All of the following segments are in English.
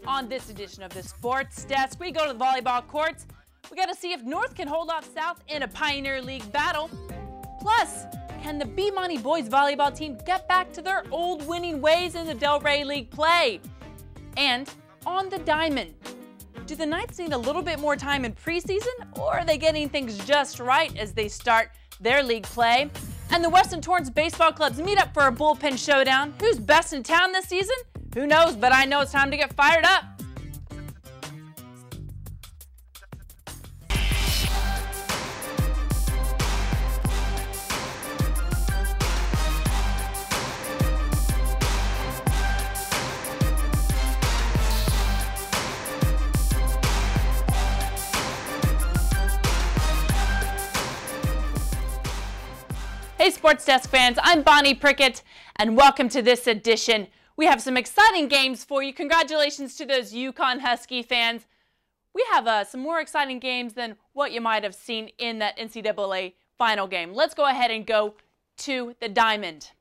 On this edition of the Sports Desk, we go to the volleyball courts. We got to see if North can hold off South in a Pioneer League battle. Plus, can the B-Money boys volleyball team get back to their old winning ways in the Del Rey League play? And on the diamond, do the Knights need a little bit more time in preseason, or are they getting things just right as they start their league play? And the Weston Torrance baseball clubs meet up for a bullpen showdown. Who's best in town this season? Who knows, but I know it's time to get fired up. Hey Sports Desk fans, I'm Bonnie Prickitt, and welcome to this edition. We have some exciting games for you. Congratulations to those UConn Husky fans. We have some more exciting games than what you might have seen in that NCAA final game. Let's go ahead and go to the diamond.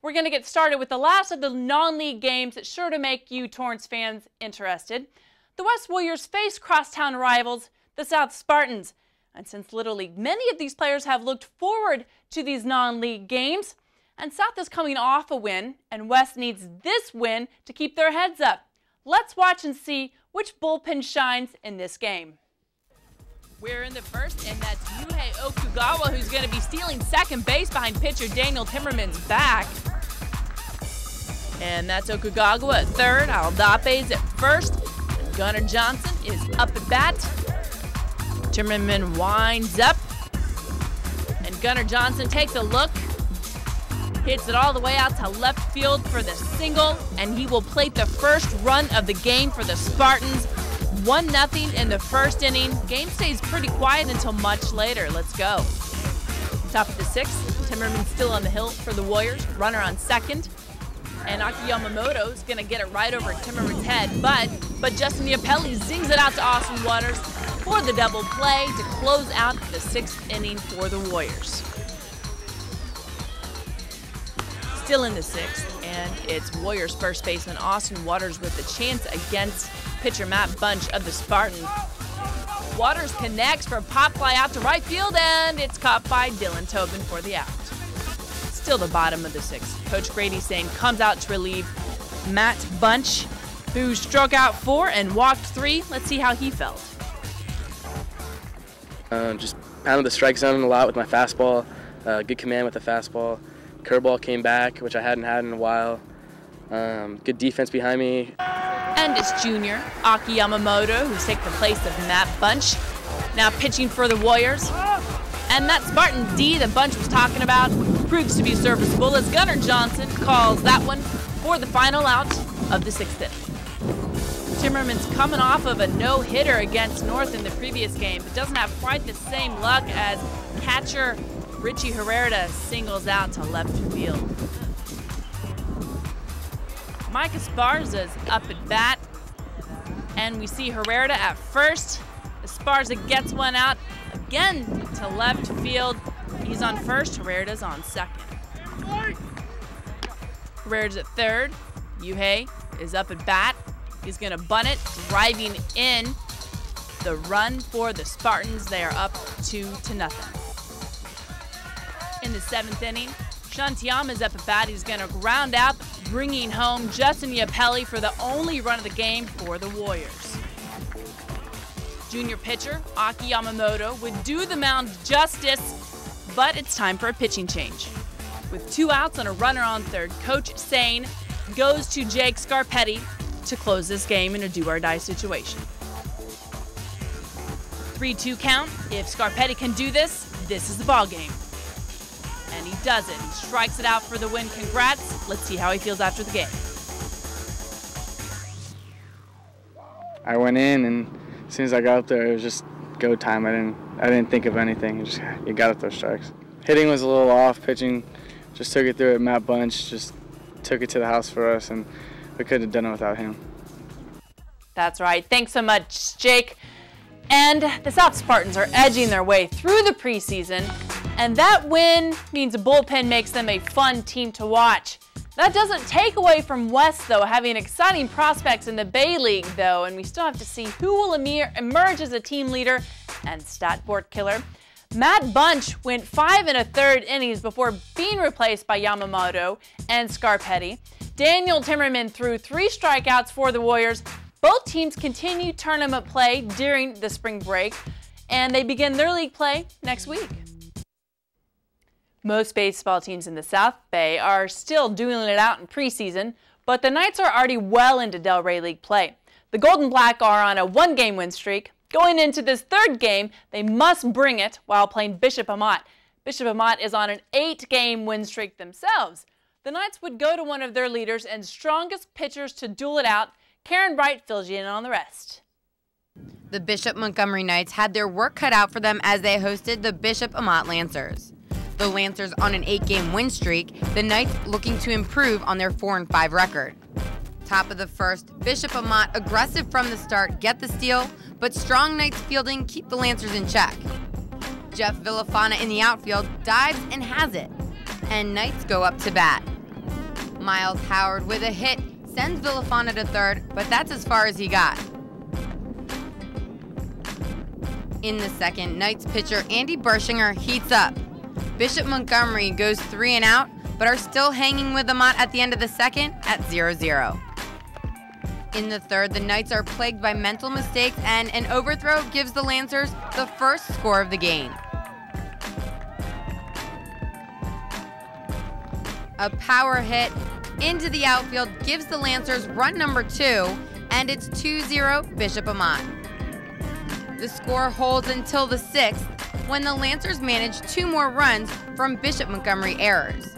We're going to get started with the last of the non-league games that's sure to make you Torrance fans interested. The West Warriors face crosstown rivals, the South Spartans. And since Little League, many of these players have looked forward to these non-league games. And South is coming off a win, and West needs this win to keep their heads up. Let's watch and see which bullpen shines in this game. We're in the first, and that's Yuhei Okugawa, who's going to be stealing second base behind pitcher Daniel Timmerman's back. And that's Okugawa at third, Aldape's at first, and Gunnar Johnson is up at bat. Timmerman winds up, and Gunnar Johnson takes a look, hits it all the way out to left field for the single, and he will plate the first run of the game for the Spartans. 1-0 in the first inning. Game stays pretty quiet until much later. Let's go. Top of the sixth, Timmerman still on the hill for the Warriors. Runner on second, and Aki Yamamoto is going to get it right over Timmerman's head, but Justin Iapelli zings it out to Austin Waters for the double play to close out the sixth inning for the Warriors. Still in the sixth, and it's Warriors first baseman Austin Waters with the chance against pitcher Matt Bunch of the Spartans. Waters connects for a pop fly out to right field, and it's caught by Dylan Tobin for the out. Still the bottom of the sixth. Coach Grady Sane comes out to relieve Matt Bunch, who struck out 4 and walked 3. Let's see how he felt. Just pounded the strike zone a lot with my fastball. Good command with the fastball. Curveball came back, which I hadn't had in a while. Good defense behind me. And it's junior Aki Yamamoto, who's taken the place of Matt Bunch, now pitching for the Warriors. And that Spartan D that Bunch was talking about proves to be serviceable as Gunnar Johnson calls that one for the final out of the sixth inning. Timmerman's coming off of a no-hitter against North in the previous game, but doesn't have quite the same luck as catcher Richie Herrera singles out to left field. Mike Esparza's up at bat, and we see Herrera at first. Esparza gets one out again to left field. He's on first, Herrera's on second. Herrera's at third. Yuhei is up at bat. He's going to bunt it, driving in the run for the Spartans. They are up 2-0. In the seventh inning, Shantiama is up at bat. He's going to ground out, bringing home Justin Iapelli for the only run of the game for the Warriors. Junior pitcher Aki Yamamoto would do the mound justice, but it's time for a pitching change. With 2 outs and a runner on third, Coach Sane goes to Jake Scarpetti to close this game in a do-or-die situation. 3-2 count. If Scarpetti can do this, this is the ball game. And he does it. He strikes it out for the win. Congrats. Let's see how he feels after the game. I went in, and as soon as I got up there, it was just go time. I didn't think of anything. You got to throw strikes. Hitting was a little off. Pitching, just took it through it. Matt Bunch just took it to the house for us, and we couldn't have done it without him. That's right. Thanks so much, Jake. And the South Spartans are edging their way through the preseason, and that win means a bullpen makes them a fun team to watch. That doesn't take away from West, though, having exciting prospects in the Bay League, though, and we still have to see who will emerge as a team leader and stat board killer. Matt Bunch went 5 1/3 innings before being replaced by Yamamoto and Scarpetti. Daniel Timmerman threw 3 strikeouts for the Warriors. Both teams continue tournament play during the spring break, and they begin their league play next week. Most baseball teams in the South Bay are still dueling it out in preseason, but the Knights are already well into Delray League play. The Golden Black are on a 1-game win streak. Going into this 3rd game, they must bring it while playing Bishop Amat. Bishop Amat is on an 8-game win streak themselves. The Knights would go to one of their leaders and strongest pitchers to duel it out. Karen Bright fills you in on the rest. The Bishop Montgomery Knights had their work cut out for them as they hosted the Bishop Amat Lancers. The Lancers on an 8-game win streak, the Knights looking to improve on their 4-5 record. Top of the first, Bishop Amat aggressive from the start, get the steal, but strong Knights fielding keep the Lancers in check. Jeff Villafana in the outfield dives and has it, and Knights go up to bat. Miles Howard with a hit sends Villafana to 3rd, but that's as far as he got. In the 2nd, Knights pitcher Andy Bershinger heats up. Bishop Montgomery goes 3 and out, but are still hanging with Amat at the end of the 2nd at 0-0. In the 3rd, the Knights are plagued by mental mistakes, and an overthrow gives the Lancers the first score of the game. A power hit into the outfield gives the Lancers run number 2, and it's 2-0 Bishop Amat. The score holds until the 6th, when the Lancers manage 2 more runs from Bishop Montgomery errors.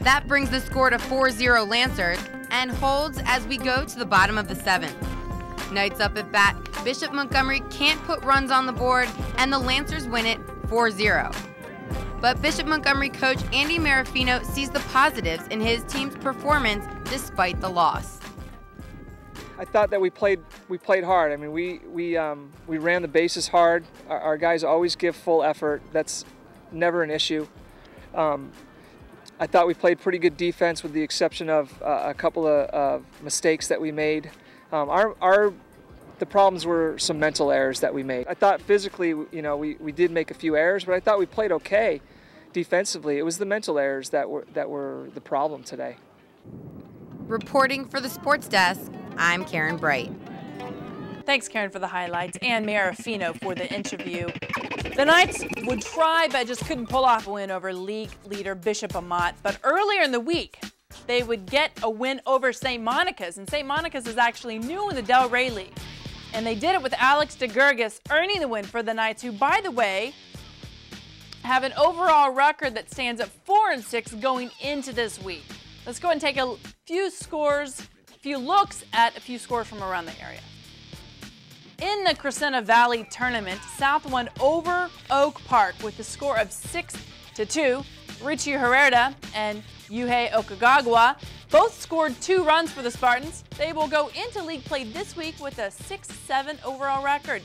That brings the score to 4-0 Lancers and holds as we go to the bottom of the 7th. Knights up at bat, Bishop Montgomery can't put runs on the board, and the Lancers win it 4-0. But Bishop Montgomery coach Andy Marafino sees the positives in his team's performance despite the loss. I thought that we played hard. I mean, we ran the bases hard. Our guys always give full effort. That's never an issue. I thought we played pretty good defense with the exception of a couple of mistakes that we made. The problems were some mental errors that we made. I thought physically, you know, we did make a few errors, but I thought we played okay defensively. It was the mental errors that were the problem today. Reporting for the Sports Desk, I'm Karen Bright. Thanks, Karen, for the highlights, and Marafino for the interview. The Knights would try, but just couldn't pull off a win over league leader Bishop Amat. But earlier in the week, they would get a win over St. Monica's, and St. Monica's is actually new in the Delray League. And they did it with Alex DeGurgis earning the win for the Knights, who, by the way, have an overall record that stands at 4-6 going into this week. Let's go ahead and take a few looks at a few scores from around the area. In the Crescenta Valley tournament, South won over Oak Park with a score of 6-2. Richie Herrera and Yuhei Okagawa both scored 2 runs for the Spartans. They will go into league play this week with a 6-7 overall record.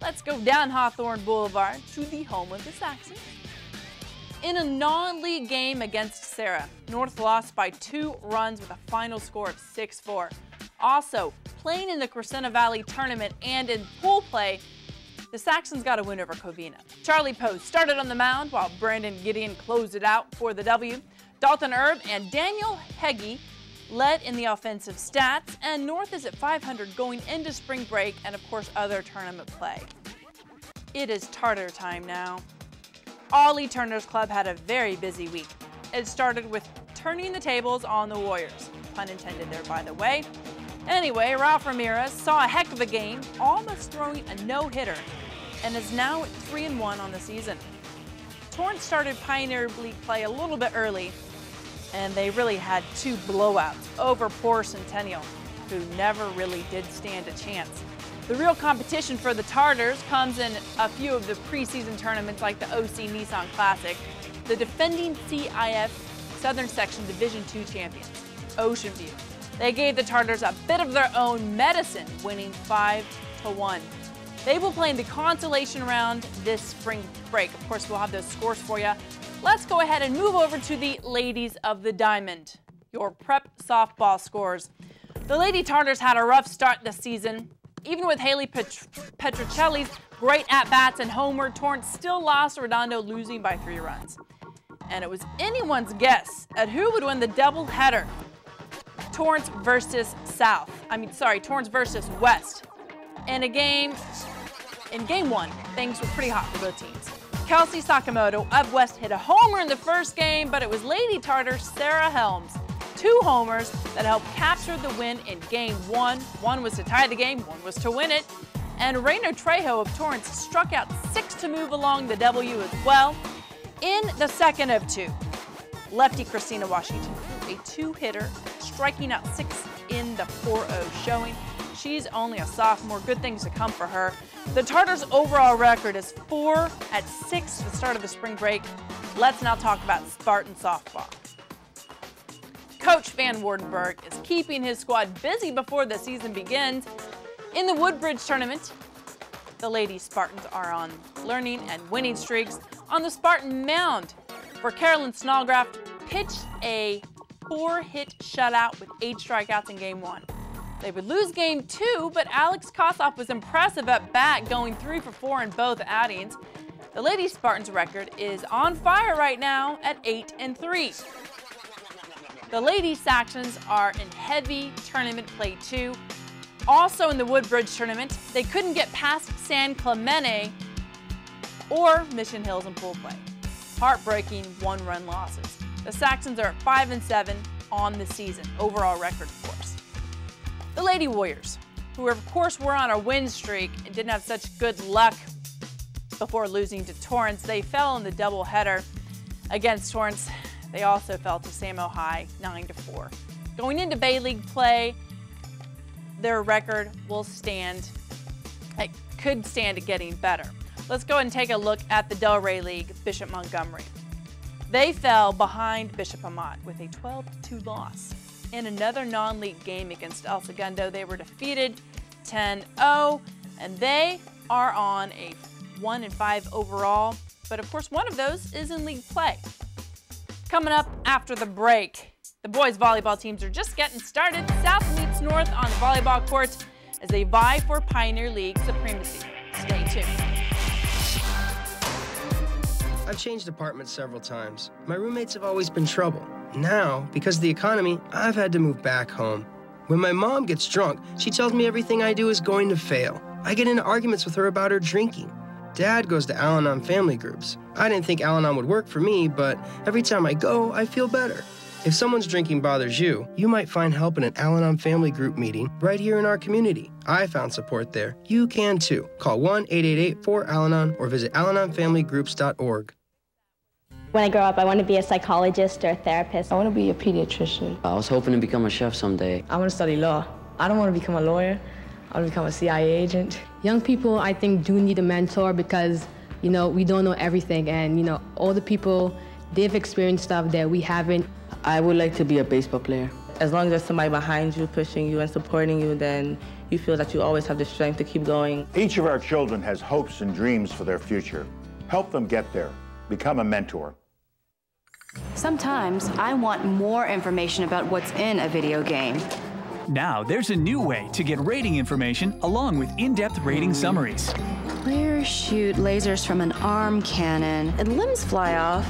Let's go down Hawthorne Boulevard to the home of the Saxons. In a non-league game against Sarah, North lost by 2 runs with a final score of 6-4. Also, playing in the Crescenta Valley tournament and in pool play, the Saxons got a win over Covina. Charlie Post started on the mound while Brandon Gideon closed it out for the W. Dalton Erb and Daniel Heggie led in the offensive stats, and North is at 500 going into spring break and, of course, other tournament play. It is Tartar time now. Ollie Turner's club had a very busy week. It started with turning the tables on the Warriors. Pun intended there, by the way. Anyway, Ralph Ramirez saw a heck of a game, almost throwing a no-hitter, and is now at 3-1 on the season. Torrance started Pioneer League play a little bit early, and they really had 2 blowouts over poor Centennial, who never really did stand a chance. The real competition for the Tartars comes in a few of the preseason tournaments like the OC Nissan Classic, the defending CIF Southern Section Division II champions, Ocean View. They gave the Tartars a bit of their own medicine, winning 5-1. They will play in the consolation round this spring break. Of course, we'll have those scores for you. Let's go ahead and move over to the ladies of the diamond, your prep softball scores. The Lady Tartars had a rough start this season. Even with Haley Petrocelli's great at-bats and homer, Torrance still lost Redondo, losing by 3 runs. And it was anyone's guess at who would win the doubleheader. Torrance versus West. In game 1, things were pretty hot for both teams. Kelsey Sakamoto of West hit a homer in the first game, but it was Lady Tartar Sarah Helms, 2 homers that helped capture the win in game 1. One was to tie the game, one was to win it. And Rainer Trejo of Torrance struck out 6 to move along the W as well. In the second of 2, lefty Christina Washington, a 2-hitter, striking out 6 in the 4-0 showing. She's only a sophomore. Good things to come for her. The Tartars' overall record is 4-6 at the start of the spring break. Let's now talk about Spartan softball. Coach Van Wardenberg is keeping his squad busy before the season begins. In the Woodbridge tournament, the Lady Spartans are on learning and winning streaks. On the Spartan mound, for Carolyn Snallgraft, pitched a 4-hit shutout with 8 strikeouts in game 1. They would lose game 2, but Alex Kossoff was impressive at bat, going 3 for 4 in both outings. The Lady Spartans record is on fire right now at 8-3. The Lady Saxons are in heavy tournament play too. Also in the Woodbridge tournament, they couldn't get past San Clemente or Mission Hills in pool play. Heartbreaking 1-run losses. The Saxons are at 5-7 on the season, overall record of course. The Lady Warriors, who of course were on a win streak and didn't have such good luck before losing to Torrance, they fell in the doubleheader against Torrance. They also fell to Samo High 9-4. Going into Bay League play, their record will stand, it could stand at getting better. Let's go ahead and take a look at the Delray League, Bishop Montgomery. They fell behind Bishop Amat with a 12-2 loss. In another non-league game against El Segundo, they were defeated 10-0, and they are on a 1-5 overall. But of course, one of those is in league play. Coming up after the break, the boys volleyball teams are just getting started. South meets North on the volleyball courts as they vie for Pioneer League supremacy. Stay tuned. I've changed apartments several times. My roommates have always been trouble. Now, because of the economy, I've had to move back home. When my mom gets drunk, she tells me everything I do is going to fail. I get into arguments with her about her drinking. Dad goes to Al-Anon family groups. I didn't think Al-Anon would work for me, but every time I go, I feel better. If someone's drinking bothers you, you might find help in an Al-Anon family group meeting right here in our community. I found support there. You can too. Call 1-888-4-AL-ANON or visit alanonfamilygroups.org. When I grow up, I want to be a psychologist or a therapist. I want to be a pediatrician. I was hoping to become a chef someday. I want to study law. I don't want to become a lawyer. I want to become a CIA agent. Young people, I think, do need a mentor because, we don't know everything. And, all the people, they've experienced stuff that we haven't. I would like to be a baseball player. As long as there's somebody behind you, pushing you and supporting you, then you feel that you always have the strength to keep going. Each of our children has hopes and dreams for their future. Help them get there. Become a mentor. Sometimes I want more information about what's in a video game. Now there's a new way to get rating information along with in-depth rating summaries. Players shoot lasers from an arm cannon and limbs fly off.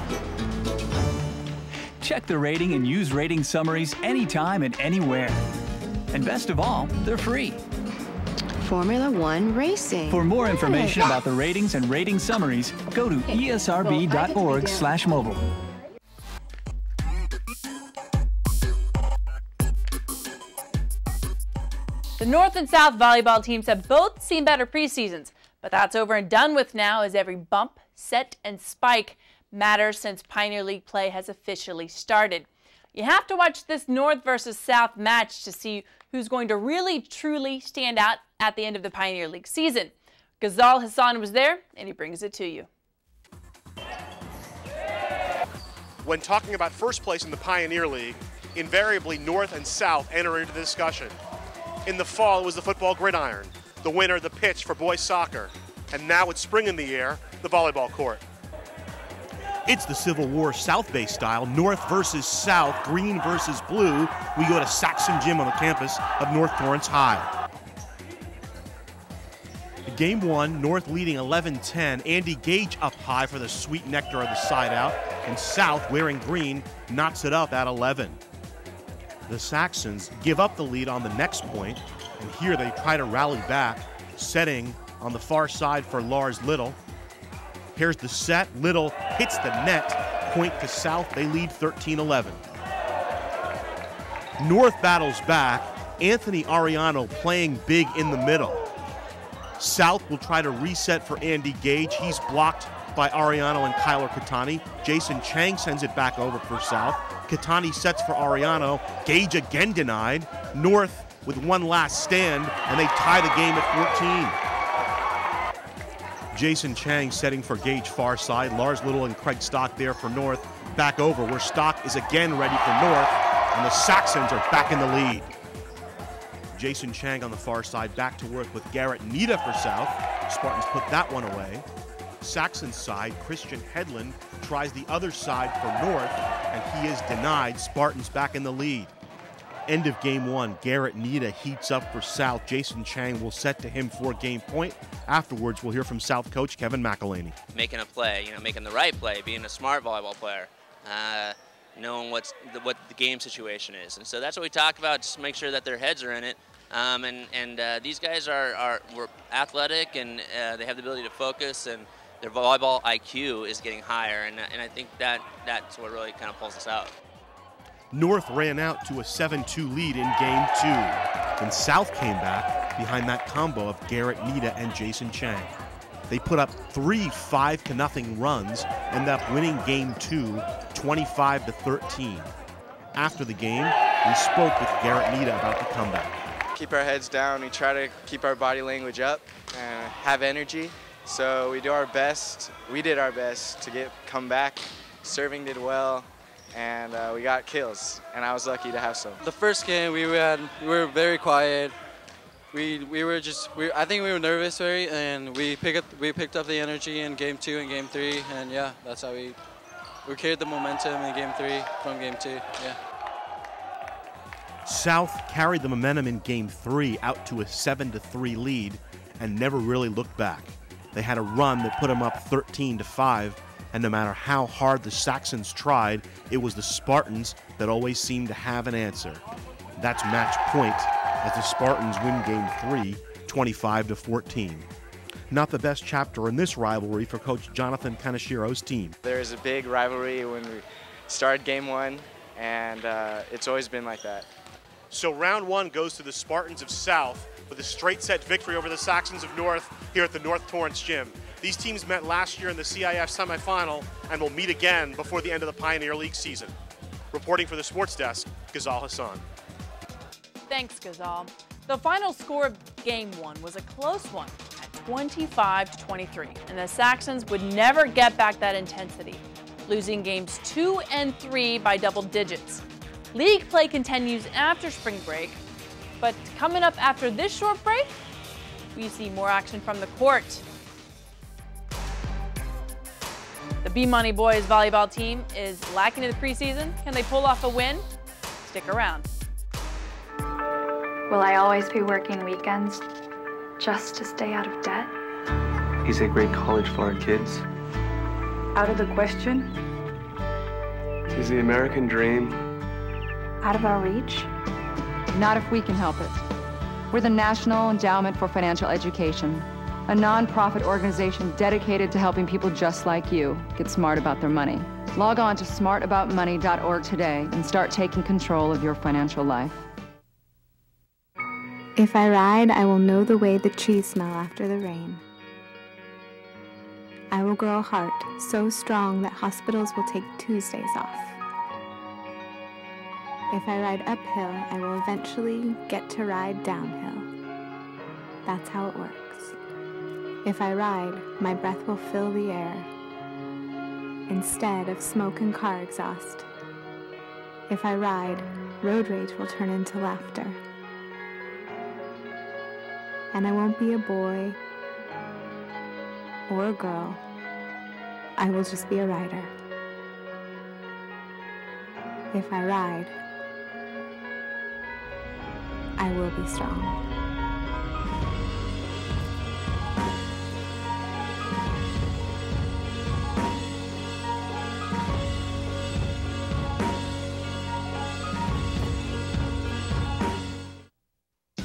Check the rating and use rating summaries anytime and anywhere. And best of all, they're free. Formula One Racing. For more information about the ratings and rating summaries, go to esrb.org/mobile. The North and South volleyball teams have both seen better preseasons, but that's over and done with now as every bump, set, and spike matters since Pioneer League play has officially started. You have to watch this North versus South match to see who's going to really, truly stand out at the end of the Pioneer League season. Ghazal Hassan was there, and he brings it to you. When talking about first place in the Pioneer League, invariably North and South enter into the discussion. In the fall, it was the football gridiron. the winner, the pitch for boys soccer. And now with spring in the air, the volleyball court. It's the Civil War South Bay style, North versus South, green versus blue. We go to Saxon Gym on the campus of North Torrance High. Game 1, North leading 11-10. Andy Gage up high for the sweet nectar of the side out, and South, wearing green, knocks it up at 11. The Saxons give up the lead on the next point, and here they try to rally back, setting on the far side for Lars Little. Here's the set. Little hits the net. Point to South. They lead 13-11. North battles back. Anthony Ariano playing big in the middle. South will try to reset for Andy Gage. He's blocked by Ariano and Kyler Katani. Jason Chang sends it back over for South. Katani sets for Ariano. Gage again denied. North with one last stand, and they tie the game at 14. Jason Chang setting for Gage far side. Lars Little and Craig Stock there for North. Back over where Stock is again ready for North, and the Saxons are back in the lead. Jason Chang on the far side, back to work with Garrett Nita for South. Spartans put that one away. Saxon's side, Christian Hedlund tries the other side for North, and he is denied. Spartans back in the lead. End of game 1, Garrett Nita heats up for South. Jason Chang will set to him for game point. Afterwards, we'll hear from South coach Kevin McElhaney. Making a play, making the right play, being a smart volleyball player. Knowing what the game situation is, and so that's what we talk about. Just make sure that their heads are in it, and these guys we're athletic, and they have the ability to focus, and their volleyball IQ is getting higher, and I think that's what really kind of pulls us out. North ran out to a 7-2 lead in game 2, and South came back behind that combo of Garrett Nita and Jason Chang. They put up 3 5-0 runs, end up winning game 2, 25-13. After the game, we spoke with Garrett Nita about the comeback. Keep our heads down. We try to keep our body language up and have energy. So we do our best. We did our best to come back. Serving did well, and we got kills. And I was lucky to have some. The first game we were very quiet. I think we were nervous and we picked up the energy in game 2 and game 3, and yeah, that's how we carried the momentum in game 3 from game 2. Yeah. South carried the momentum in game 3 out to a 7-3 lead and never really looked back. They had a run that put them up 13-5, and no matter how hard the Saxons tried, it was the Spartans that always seemed to have an answer. That's match point as the Spartans win game 3, 25-14. Not the best chapter in this rivalry for Coach Jonathan Kanashiro's team. There is a big rivalry when we started game 1, and it's always been like that. So round 1 goes to the Spartans of South with a straight set victory over the Saxons of North here at the North Torrance Gym. These teams met last year in the CIF semifinal and will meet again before the end of the Pioneer League season. Reporting for the Sports Desk, Ghazal Hassan. Thanks, Ghazal. The final score of game 1 was a close one at 25-23, and the Saxons would never get back that intensity, losing games 2 and 3 by double digits. League play continues after spring break, but coming up after this short break, we see more action from the court. The B-Money Boys volleyball team is lacking in the preseason. Can they pull off a win? Stick around. Will I always be working weekends just to stay out of debt? Is a great college for our kids? Out of the question? Is the American dream out of our reach? Not if we can help it. We're the National Endowment for Financial Education, a non-profit organization dedicated to helping people just like you get smart about their money. Log on to smartaboutmoney.org today and start taking control of your financial life. If I ride, I will know the way the trees smell after the rain. I will grow a heart so strong that hospitals will take Tuesdays off. If I ride uphill, I will eventually get to ride downhill. That's how it works. If I ride, my breath will fill the air instead of smoke and car exhaust. If I ride, road rage will turn into laughter. And I won't be a boy or a girl. I will just be a rider. If I ride, I will be strong.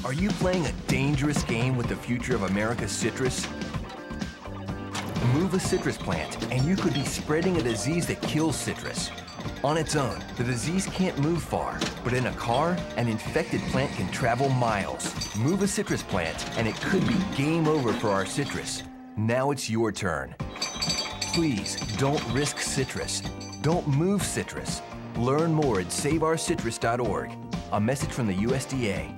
Are you playing a dangerous game with the future of America's citrus? Move a citrus plant, and you could be spreading a disease that kills citrus. On its own, the disease can't move far, but in a car, an infected plant can travel miles. Move a citrus plant, and it could be game over for our citrus. Now it's your turn. Please, don't risk citrus. Don't move citrus. Learn more at saveourcitrus.org. A message from the USDA.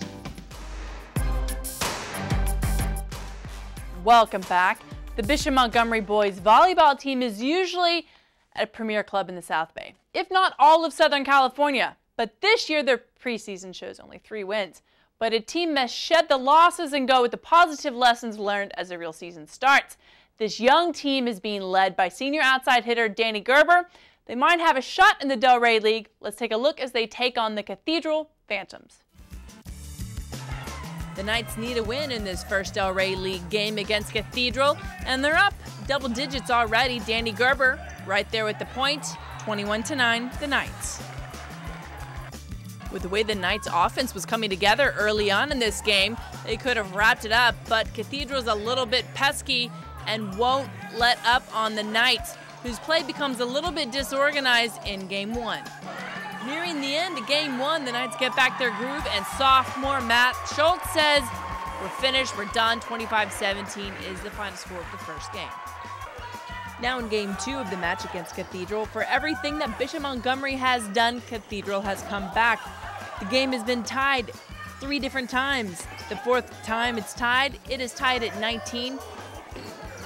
Welcome back. The Bishop Montgomery boys volleyball team is usually at a premier club in the South Bay, if not all of Southern California. But this year their preseason shows only 3 wins. But a team must shed the losses and go with the positive lessons learned as the real season starts. This young team is being led by senior outside hitter Danny Gerber. They might have a shot in the Delray League. Let's take a look as they take on the Cathedral Phantoms. The Knights need a win in this first Delray League game against Cathedral, and they're up double digits already. Danny Gerber right there with the point, 21-9, the Knights. With the way the Knights offense was coming together early on in this game, they could have wrapped it up, but Cathedral's a little bit pesky and won't let up on the Knights, whose play becomes a little bit disorganized in game 1. Nearing the end of game 1, the Knights get back their groove, and sophomore Matt Schultz says, "We're finished, we're done." 25-17 is the final score of the first game. Now in game 2 of the match against Cathedral, for everything that Bishop Montgomery has done, Cathedral has come back. The game has been tied 3 different times. The 4th time it's tied, it is tied at 19.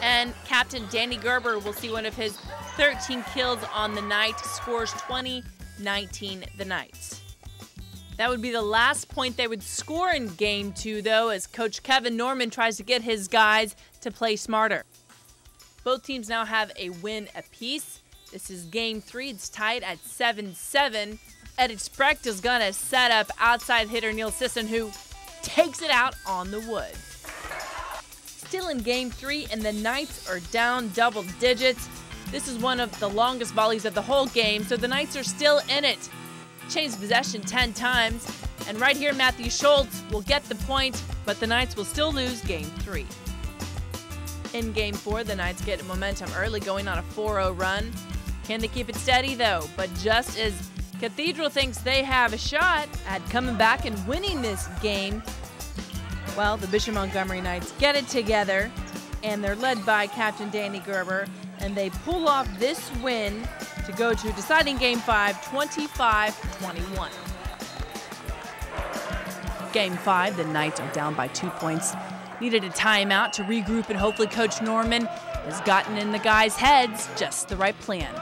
And Captain Danny Gerber will see one of his 13 kills on the night, scores 20-19 the Knights. That would be the last point they would score in game 2, though, as Coach Kevin Norman tries to get his guys to play smarter. Both teams now have a win apiece. This is game 3. It's tied at 7-7. Eddie Sprecht is going to set up outside hitter Neil Sisson, who takes it out on the wood. Still in game 3, and the Knights are down double digits. This is one of the longest volleys of the whole game, so the Knights are still in it. Changed possession 10 times, and right here Matthew Schultz will get the point, but the Knights will still lose game 3. In game 4, the Knights get momentum early, going on a 4-0 run. Can they keep it steady, though? But just as Cathedral thinks they have a shot at coming back and winning this game, well, the Bishop Montgomery Knights get it together, and they're led by Captain Danny Gerber, and they pull off this win to go to deciding game 5, 25-21. Game 5, the Knights are down by 2 points. Needed a timeout to regroup, and hopefully Coach Norman has gotten in the guys' heads just the right plan.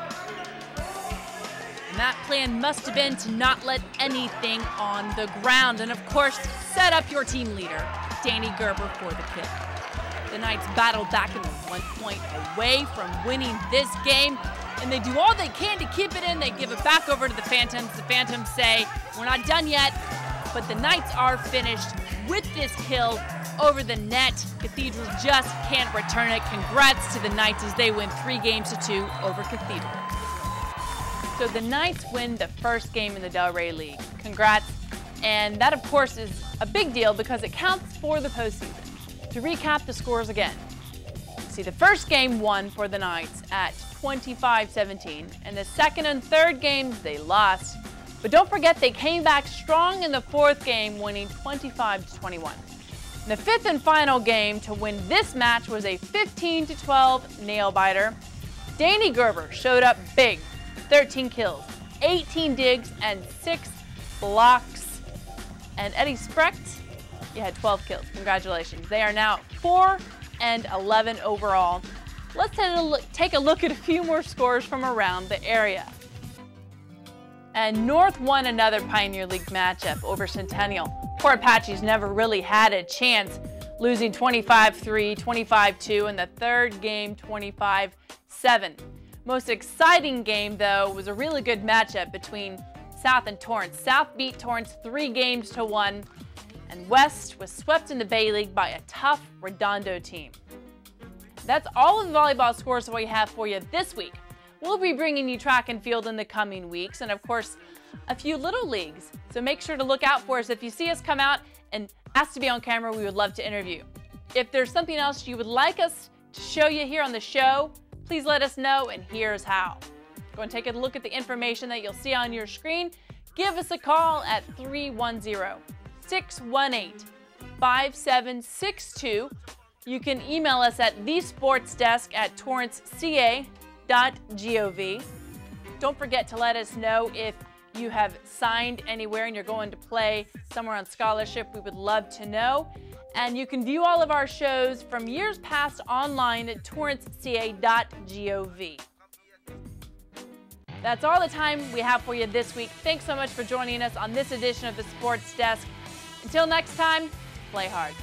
And that plan must have been to not let anything on the ground, and of course, set up your team leader, Danny Gerber, for the kill. The Knights battle back and are 1 point away from winning this game, and they do all they can to keep it in. They give it back over to the Phantoms. The Phantoms say, "We're not done yet," but the Knights are finished with this kill over the net. Cathedral just can't return it. Congrats to the Knights as they win 3-2 over Cathedral. So the Knights win the first game in the Delray League. Congrats. And that, of course, is a big deal because it counts for the postseason. To recap the scores again, see the first game won for the Knights at 25-17, and the second and third games they lost. But don't forget they came back strong in the 4th game, winning 25-21. The 5th and final game to win this match was a 15-12 nail-biter. Danny Gerber showed up big, 13 kills, 18 digs, and 6 blocks. And Eddie Sprecht, you had 12 kills. Congratulations. They are now 4-11 overall. Let's take a look at a few more scores from around the area. And North won another Pioneer League matchup over Centennial. Poor Apaches never really had a chance, losing 25-3, 25-2, and the third game 25-7. Most exciting game, though, was a really good matchup between South and Torrance. South beat Torrance 3-1, and West was swept in the Bay League by a tough Redondo team. That's all of the volleyball scores that we have for you this week. We'll be bringing you track and field in the coming weeks, and of course, a few little leagues. So make sure to look out for us. If you see us come out and ask to be on camera, we would love to interview. If there's something else you would like us to show you here on the show, please let us know, and here's how. Go and take a look at the information that you'll see on your screen. Give us a call at 310-618-5762. You can email us at thesportsdesk@torranceca.gov. Don't forget to let us know if you have signed anywhere and you're going to play somewhere on scholarship. We would love to know. And you can view all of our shows from years past online at torranceca.gov. That's all the time we have for you this week. Thanks so much for joining us on this edition of the Sports Desk. Until next time, play hard.